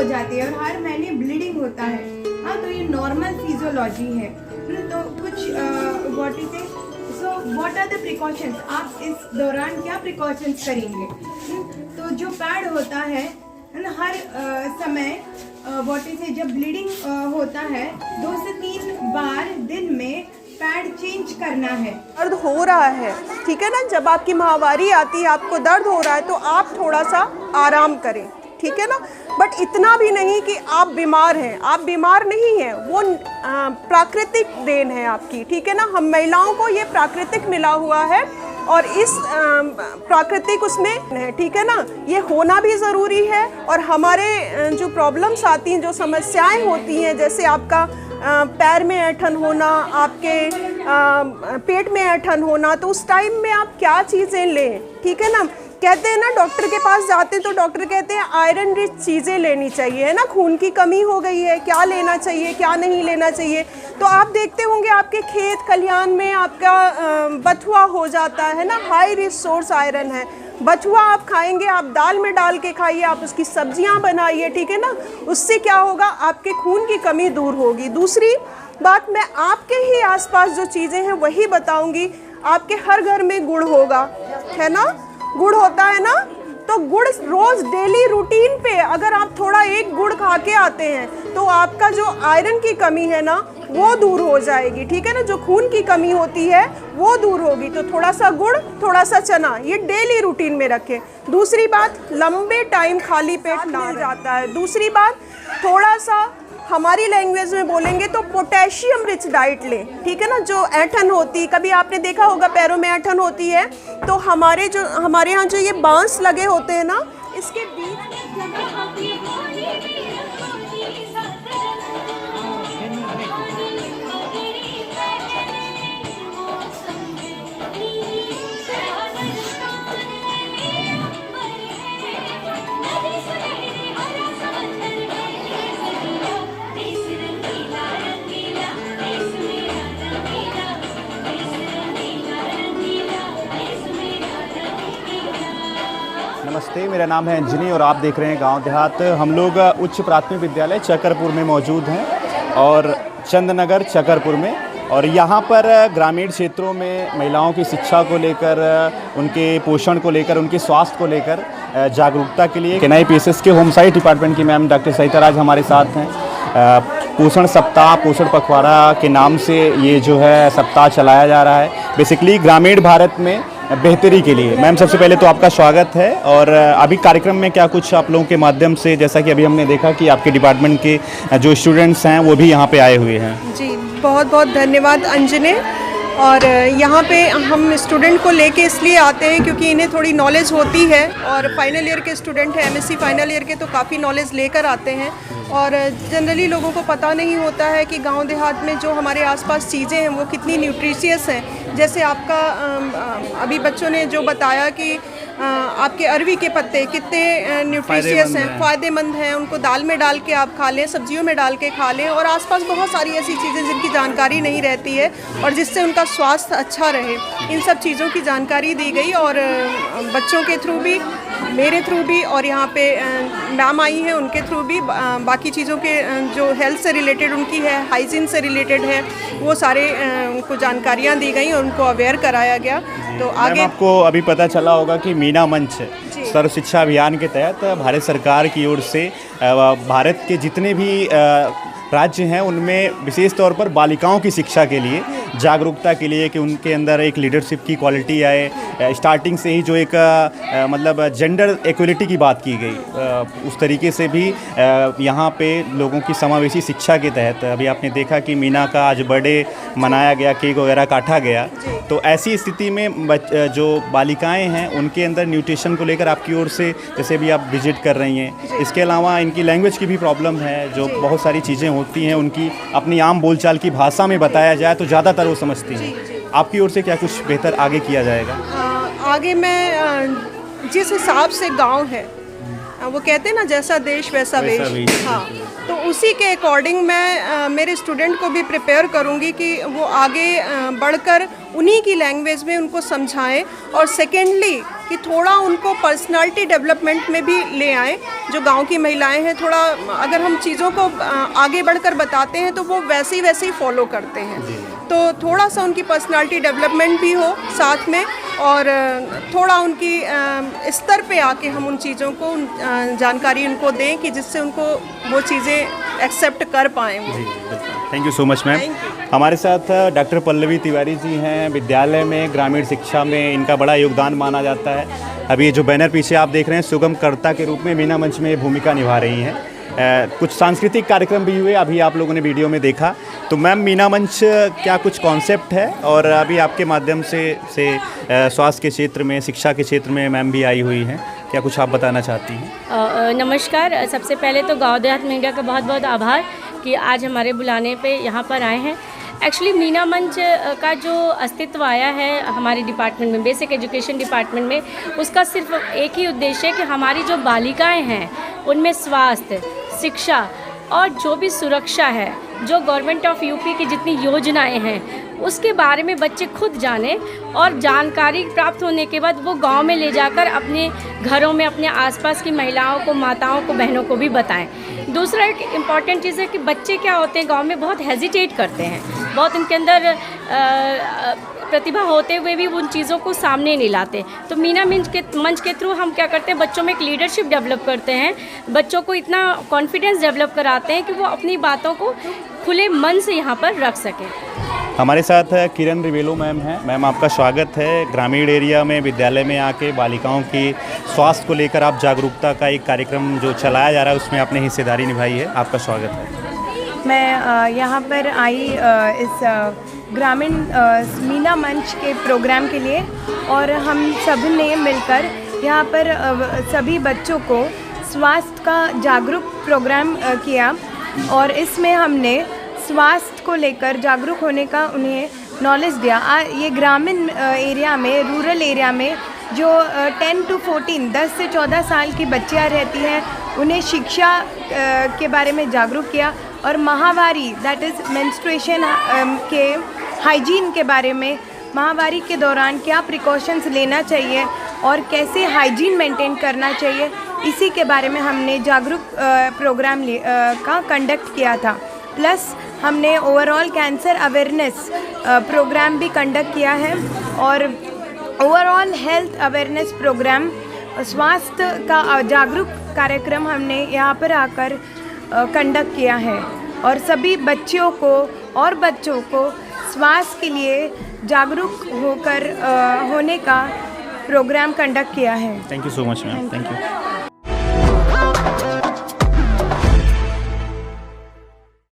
हो जाती है और हर महीने ब्लीडिंग होता है। हाँ, तो ये नॉर्मल फिजियोलॉजी है। तो कुछ व्हाट आर द प्रिकॉशंस, आप इस दौरान क्या प्रिकॉशंस करेंगे? तो जो पैड होता है ना, हर समय जब ब्लीडिंग होता है 2 से 3 बार दिन में पैड चेंज करना है। दर्द हो रहा है, ठीक है ना, जब आपकी माहवारी आती है, आपको दर्द हो रहा है, तो आप थोड़ा सा आराम करें, ठीक है ना, बट इतना भी नहीं कि आप बीमार हैं। आप बीमार नहीं हैं, वो प्राकृतिक देन है आपकी, ठीक है ना। हम महिलाओं को ये प्राकृतिक मिला हुआ है और इस प्राकृतिक उसमें है, ठीक है ना, ये होना भी ज़रूरी है। और हमारे जो प्रॉब्लम्स आती हैं, जो समस्याएं होती हैं, जैसे आपका पैर में ऐंठन होना, आपके पेट में ऐंठन होना, तो उस टाइम में आप क्या चीज़ें लें, ठीक है ना। कहते हैं ना, डॉक्टर के पास जाते हैं तो डॉक्टर कहते हैं आयरन रिच चीज़ें लेनी चाहिए, है ना, खून की कमी हो गई है, क्या लेना चाहिए क्या नहीं लेना चाहिए। तो आप देखते होंगे आपके खेत खलिहान में आपका बथुआ हो जाता है ना, हाई रिच सोर्स आयरन है। बथुआ आप खाएंगे, आप दाल में डाल के खाइए, आप उसकी सब्जियां बनाइए, ठीक है ना, उससे क्या होगा, आपके खून की कमी दूर होगी। दूसरी बात, मैं आपके ही आसपास जो चीज़ें हैं वही बताऊंगी। आपके हर घर में गुड़ होगा, है ना, गुड़ होता है ना, तो गुड़ रोज़ डेली रूटीन पे अगर आप थोड़ा एक गुड़ खा के आते हैं तो आपका जो आयरन की कमी है ना वो दूर हो जाएगी, ठीक है ना, जो खून की कमी होती है वो दूर होगी। तो थोड़ा सा गुड़, थोड़ा सा चना, ये डेली रूटीन में रखें। दूसरी बात, लंबे टाइम खाली पेट ना जाता है। दूसरी बात, थोड़ा सा हमारी लैंग्वेज में बोलेंगे तो पोटेशियम रिच डाइट लें, ठीक है ना। जो ऐंठन होती, कभी आपने देखा होगा पैरों में ऐंठन होती है, तो हमारे यहाँ जो ये बांस लगे होते हैं ना, इसके बीच नमस्ते, मेरा नाम है अंजनी और आप देख रहे हैं गांव देहात। हम लोग उच्च प्राथमिक विद्यालय चकरपुर में मौजूद हैं और चंदनगर चकरपुर में, और यहाँ पर ग्रामीण क्षेत्रों में महिलाओं की शिक्षा को लेकर, उनके पोषण को लेकर, उनके स्वास्थ्य को लेकर जागरूकता के लिए केनाई पीएसएस के होम साइंस डिपार्टमेंट की मैम डॉक्टर सरिता राज हमारे साथ हैं। पोषण सप्ताह, पोषण पखवाड़ा के नाम से ये जो है सप्ताह चलाया जा रहा है, बेसिकली ग्रामीण भारत में बेहतरी के लिए। मैम, सबसे पहले तो आपका स्वागत है। और अभी कार्यक्रम में क्या कुछ आप लोगों के माध्यम से, जैसा कि अभी हमने देखा कि आपके डिपार्टमेंट के जो स्टूडेंट्स हैं वो भी यहाँ पे आए हुए हैं। जी, बहुत बहुत धन्यवाद अंजने। और यहाँ पे हम स्टूडेंट को लेके इसलिए आते हैं क्योंकि इन्हें थोड़ी नॉलेज होती है, और फाइनल ईयर के स्टूडेंट हैं, एमएससी फाइनल ईयर के, तो काफ़ी नॉलेज लेकर आते हैं। और जनरली लोगों को पता नहीं होता है कि गांव देहात में जो हमारे आसपास चीज़ें हैं वो कितनी न्यूट्रिशियस हैं। जैसे आपका अभी बच्चों ने जो बताया कि आपके अरवी के पत्ते कितने न्यूट्रिशियस हैं, फ़ायदेमंद हैं, उनको दाल में डाल के आप खा लें, सब्जियों में डाल के खा लें। और आसपास बहुत सारी ऐसी चीज़ें जिनकी जानकारी नहीं रहती है और जिससे उनका स्वास्थ्य अच्छा रहे, इन सब चीज़ों की जानकारी दी गई। और बच्चों के थ्रू भी, मेरे थ्रू भी, और यहाँ पे मैम आई हैं उनके थ्रू भी, बाकी चीज़ों के जो हेल्थ से रिलेटेड उनकी है, हाइजीन से रिलेटेड है, वो सारे उनको जानकारियाँ दी गई और उनको अवेयर कराया गया। तो आगे आपको अभी पता चला होगा कि मीना मंच सर्व शिक्षा अभियान के तहत भारत सरकार की ओर से भारत के जितने भी राज्य हैं उनमें विशेष तौर पर बालिकाओं की शिक्षा के लिए, जागरूकता के लिए, कि उनके अंदर एक लीडरशिप की क्वालिटी आए। स्टार्टिंग से ही जो एक मतलब जेंडर इक्वलिटी की बात की गई, उस तरीके से भी यहाँ पे लोगों की समावेशी शिक्षा के तहत अभी आपने देखा कि मीना का आज बर्थडे मनाया गया, केक वगैरह काटा गया। तो ऐसी स्थिति में जो बालिकाएं हैं उनके अंदर न्यूट्रिशन को लेकर आपकी ओर से जैसे भी आप विजिट कर रही हैं, इसके अलावा इनकी लैंग्वेज की भी प्रॉब्लम है, जो बहुत सारी चीज़ें होती हैं उनकी अपनी आम बोलचाल की भाषा में बताया जाए तो ज़्यादातर वो समझती हैं। आपकी ओर से क्या कुछ बेहतर आगे किया जाएगा? आगे मैं जिस हिसाब से गांव है, वो कहते हैं ना, जैसा देश वैसा वेश, हाँ, तो उसी के अकॉर्डिंग मैं मेरे स्टूडेंट को भी प्रिपेयर करूँगी कि वो आगे बढ़कर उन्हीं की लैंग्वेज में उनको समझाएं। और सेकेंडली कि थोड़ा उनको पर्सनालिटी डेवलपमेंट में भी ले आएँ। जो गांव की महिलाएं हैं, थोड़ा अगर हम चीज़ों को आगे बढ़कर बताते हैं तो वो वैसे ही फॉलो करते हैं। तो थोड़ा सा उनकी पर्सनालिटी डेवलपमेंट भी हो साथ में, और थोड़ा उनकी स्तर पे आके हम उन चीज़ों को जानकारी उनको दें कि जिससे उनको वो चीज़ें एक्सेप्ट कर पाएँ। Thank you so much ma'am. हमारे साथ डॉक्टर पल्लवी तिवारी जी हैं। विद्यालय में, ग्रामीण शिक्षा में इनका बड़ा योगदान माना जाता है। अभी ये जो बैनर पीछे आप देख रहे हैं, सुगमकर्ता के रूप में मीना मंच में भूमिका निभा रही हैं। कुछ सांस्कृतिक कार्यक्रम भी हुए, अभी आप लोगों ने वीडियो में देखा। तो मैम, मीना मंच क्या कुछ कॉन्सेप्ट है? और अभी आपके माध्यम से स्वास्थ्य के क्षेत्र में, शिक्षा के क्षेत्र में मैम भी आई हुई हैं, क्या कुछ आप बताना चाहती हैं? नमस्कार। सबसे पहले तो गाँव देहात मीडिया का बहुत बहुत आभार कि आज हमारे बुलाने पे यहाँ पर आए हैं। एक्चुअली मीना मंच का जो अस्तित्व आया है हमारे डिपार्टमेंट में, बेसिक एजुकेशन डिपार्टमेंट में, उसका सिर्फ एक ही उद्देश्य है कि हमारी जो बालिकाएं हैं उनमें स्वास्थ्य, शिक्षा और जो भी सुरक्षा है, जो गवर्नमेंट ऑफ यूपी की जितनी योजनाएं हैं उसके बारे में बच्चे खुद जानें, और जानकारी प्राप्त होने के बाद वो गांव में ले जाकर अपने घरों में अपने आसपास की महिलाओं को, माताओं को, बहनों को भी बताएं। दूसरा एक इम्पॉर्टेंट चीज़ है कि बच्चे क्या होते हैं, गांव में बहुत हेजिटेट करते हैं, बहुत उनके अंदर प्रतिभा होते हुए भी उन चीज़ों को सामने नहीं लाते। तो मीना मंच के थ्रू हम क्या करते हैं, बच्चों में एक लीडरशिप डेवलप करते हैं, बच्चों को इतना कॉन्फिडेंस डेवलप कराते हैं कि वो अपनी बातों को खुले मन से यहाँ पर रख सकें। हमारे साथ किरण रिवेलो मैम हैं। मैम, आपका स्वागत है। ग्रामीण एरिया में, विद्यालय में आके बालिकाओं की स्वास्थ्य को लेकर आप जागरूकता का एक कार्यक्रम जो चलाया जा रहा है उसमें आपने हिस्सेदारी निभाई है, आपका स्वागत है। मैं यहाँ पर आई इस ग्रामीण मीना मंच के प्रोग्राम के लिए, और हम सभी ने मिलकर यहाँ पर सभी बच्चों को स्वास्थ्य का जागरूक प्रोग्राम किया, और इसमें हमने स्वास्थ्य को लेकर जागरूक होने का उन्हें नॉलेज दिया। ये ग्रामीण एरिया में, रूरल एरिया में जो 10 to 14, 10 से 14 साल की बच्चियाँ रहती हैं, उन्हें शिक्षा के बारे में जागरूक किया, और माहवारी दैट इज़ मेंस्ट्रुएशन के हाइजीन के बारे में, माहवारी के दौरान क्या प्रिकॉशंस लेना चाहिए और कैसे हाइजीन मेंटेन करना चाहिए, इसी के बारे में हमने जागरूक प्रोग्राम का कंडक्ट किया था। प्लस हमने ओवरऑल कैंसर अवेयरनेस प्रोग्राम भी कंडक्ट किया है, और ओवरऑल हेल्थ अवेयरनेस प्रोग्राम, स्वास्थ्य का जागरूक कार्यक्रम हमने यहाँ पर आकर कंडक्ट किया है, और सभी बच्चियों को और बच्चों को स्वास्थ्य के लिए जागरूक होने का प्रोग्राम कंडक्ट किया है। Thank you so much ma'am. Thank you.